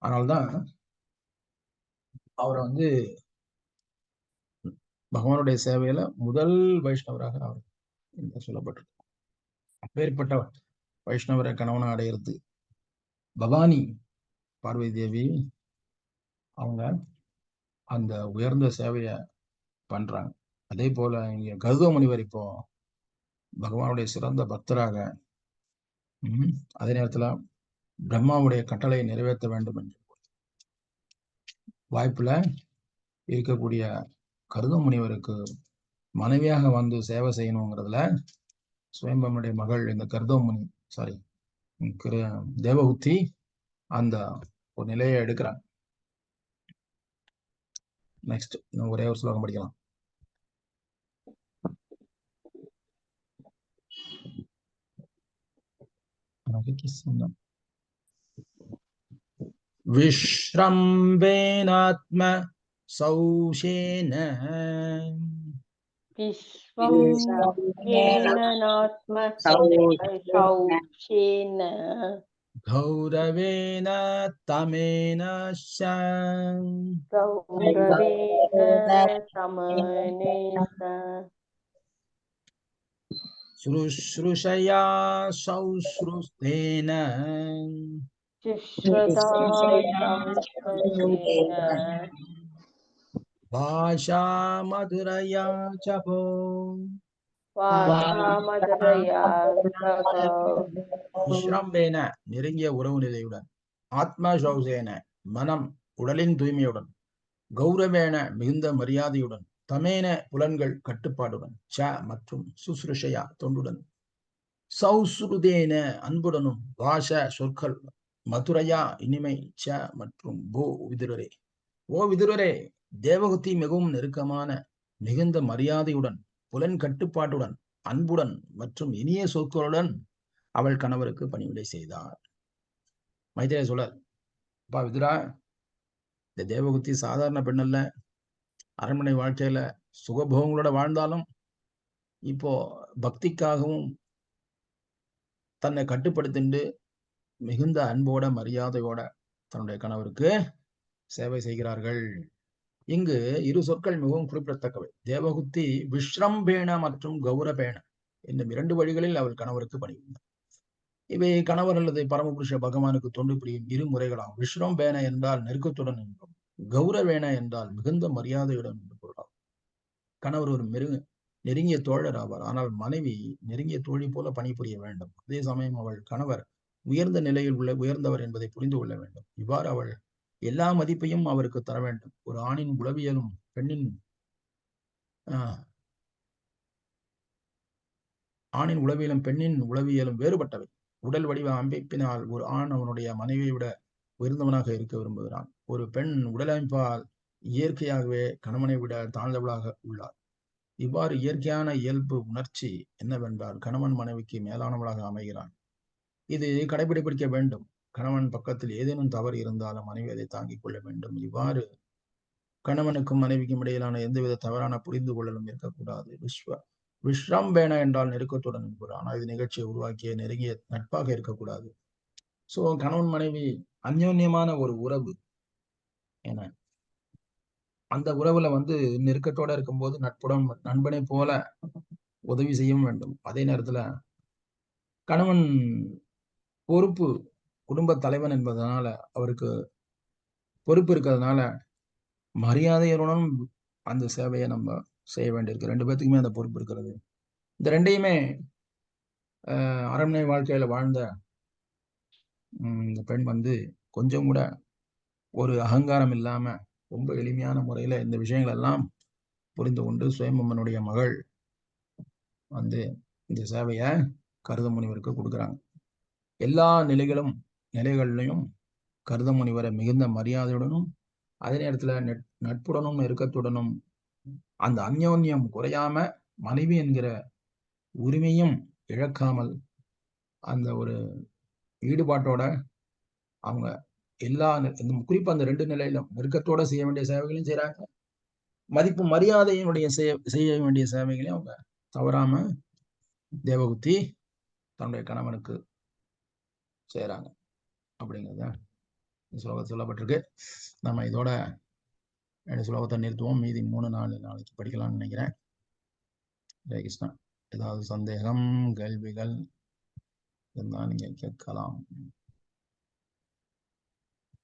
[SPEAKER 1] அதனால்தான் அவரை வந்து பகவானுடைய சேவையில முதல் வைஷ்ணவராக அவர் சொல்லப்பட்டிருக்கு. அப்பேற்பட்ட வைஷ்ணவரை கணவனை அடையிறது பவானி பார்வதி தேவி அவங்க அந்த உயர்ந்த சேவைய பண்றாங்க. அதே போல இங்க கருத முனிவர் இப்போ பகவானுடைய சிறந்த பக்தராக அதே நேரத்துல பிரம்மாவுடைய கட்டளையை நிறைவேற்ற வேண்டும் என்று வாய்ப்புல இருக்கக்கூடிய கருத முனிவருக்கு மனைவியாக வந்து சேவை செய்யணுங்கிறதுல சுயம்பனுடைய மகள் இந்த கருதமுனி தேவகுத்தி அந்த ஒரு நிலையை எடுக்கிறாங்க. நெக்ஸ்ட் ஒரே ஒரு ஸ்லோகம் படிக்கலாம். விஸ்ரம்பேனாத்ம சௌஷேன கௌரவேன தமேன சுருஷ்ருஷயா சௌஸ்ருஸ்தேன பாஷா மதுரயா சபோ விஸ்ரம்பேன நெருங்கிய உறவு நிலையுடன், ஆத்மா சௌசேன மனம் உடலின் தூய்மையுடன், கௌரவேன மிகுந்த மரியாதையுடன், தமேன புலன்கள் கட்டுப்பாடுடன், ச மற்றும் சுசுருஷயா தொண்டுடன், சௌசுருதேன அன்புடனும், பாஷ சொற்கள், மதுரையா இனிமை, ச மற்றும் போ விதுரரே ஓ விதுரரே தேவகுத்தி மிகவும் நெருக்கமான மிகுந்த மரியாதையுடன், புலன் கட்டுப்பாட்டுடன், அன்புடன் மற்றும் இனிய சொற்களுடன் அவள் கணவருக்கு பணிவிடை செய்தார். மைத்ரேய சொல்றார், அப்பா விதுரா, இந்த தேவகுத்தி சாதாரண பெண் அல்ல. அரண்மனை வாழ்க்கையில சுகபோகங்களோட வாழ்ந்தாலும் இப்போ பக்திக்காகவும் தன்னை கட்டுப்படுத்திண்டு மிகுந்த அன்போட மரியாதையோட தன்னுடைய கணவருக்கு சேவை செய்கிறார்கள். இங்கு இரு சொற்கள் மிகவும் குறிப்பிடத்தக்கவை. தேவகுத்தி விஸ்ரம்பேண மற்றும் கௌரபேண என்னும் 2 வழிகளில் அவள் கணவருக்கு பணிபுரிந்தார். இவை கணவர் அல்லது பரமபுருஷ பகவானுக்கு தொண்டு புரியும் 2 முறைகளாகும். விஸ்ரம்பேண என்றால் நெருக்கத்துடன் என்றும், கௌரவேண என்றால் மிகுந்த மரியாதையுடன் என்று பொருளாகும். கணவர் ஒரு நெருங்கிய தோழர் ஆவார். ஆனால் மனைவி நெருங்கிய தோழி போல பணிபுரிய வேண்டும். அதே சமயம் அவள் கணவர் உயர்ந்த நிலையில் உயர்ந்தவர் என்பதை புரிந்து கொள்ள வேண்டும். இவ்வாறு அவள் எல்லா மதிப்பையும் அவருக்கு தர வேண்டும். ஒரு ஆணின் உளவியலும் பெண்ணின் உளவியலும் வேறுபட்டவை. உடல் வடிவ அமைப்பினால் ஒரு ஆண் அவனுடைய மனைவியை விட உயர்ந்தவனாக இருக்க விரும்புகிறான். ஒரு பெண் உடலமைப்பால் இயற்கையாகவே கணவனை விட தாழ்ந்தவளாக உள்ளார். இவ்வாறு இயற்கையான இயல்பு உணர்ச்சி என்னவென்றால் கணவன் மனைவிக்கு மேலானவளாக அமைகிறான். இது கடைபிடிக்க வேண்டும். கணவன் பக்கத்தில் ஏதேனும் தவறு இருந்தாலும் மனைவி அதை தாங்கிக் கொள்ள வேண்டும். இவ்வாறு கணவனுக்கும் மனைவிக்கும் இடையிலான எந்தவித தவறான புரிந்து கொள்ளலும் இருக்கக்கூடாது. விஸ்ரம்பேண என்றால் நெருக்கத்துடன் என்பது. ஆனால் இது நிகழ்ச்சியை உருவாக்கிய நெருங்கிய நட்பாக இருக்கக்கூடாது. சோ கணவன் மனைவி அந்யோன்யமான ஒரு உறவு என அந்த உறவுல நெருக்கத்தோட இருக்கும்போது நட்புடன் நண்பனை போல உதவி செய்யவும் வேண்டும். அதே நேரத்துல கணவன் பொறுப்பு குடும்ப தலைவன் என்பதனால அவருக்கு பொறுப்பு இருக்கிறதுனால மரியாதையுடனும் அந்த சேவையை நம்ம செய்ய வேண்டியிருக்கு. 2 பேத்துக்குமே அந்த பொறுப்பு இருக்கிறது. இந்த 2யுமே அரண்மனை வாழ்க்கையில வாழ்ந்த இந்த பெண் கொஞ்சம் கூட ஒரு அகங்காரம் இல்லாம ரொம்ப எளிமையான முறையில இந்த விஷயங்கள் எல்லாம் புரிந்து கொண்டு சுயம்பனுடைய மகள் இந்த சேவைய கருத முனிவருக்கு கொடுக்குறாங்க. எல்லா நிலைகளிலையும் கருத முனிவரை மிகுந்த மரியாதையுடனும் அதே நேரத்துல நட்புடனும் நெருக்கத்துடனும் அந்த அந்யோன்யம் குறையாம மனைவி என்கிற உரிமையும் இழக்காமல் அந்த ஒரு ஈடுபாட்டோட அவங்க எல்லா குறிப்பா அந்த 2 நிலையிலும் நெருக்கத்தோட செய்ய வேண்டிய சேவைகளையும் செய்றாங்க. மதிப்பு மரியாதையினுடைய செய்ய வேண்டிய சேவைகளையும் அவங்க தவறாம தேவகுத்தி தன்னுடைய கணவனுக்கு செய்றாங்க. அப்படிங்கிறத இந்த ஸ்லோகத்தில் சொல்லப்பட்டிருக்கு. நம்ம இதோட ஸ்லோகத்தை நிறுத்துவோம். மீதி 3, 4 நாளைக்கு படிக்கலாம்னு நினைக்கிறேன். ஹரே கிருஷ்ணா. ஏதாவது சந்தேகம், கேள்விகள் இருந்தா நீங்க கேட்கலாம்.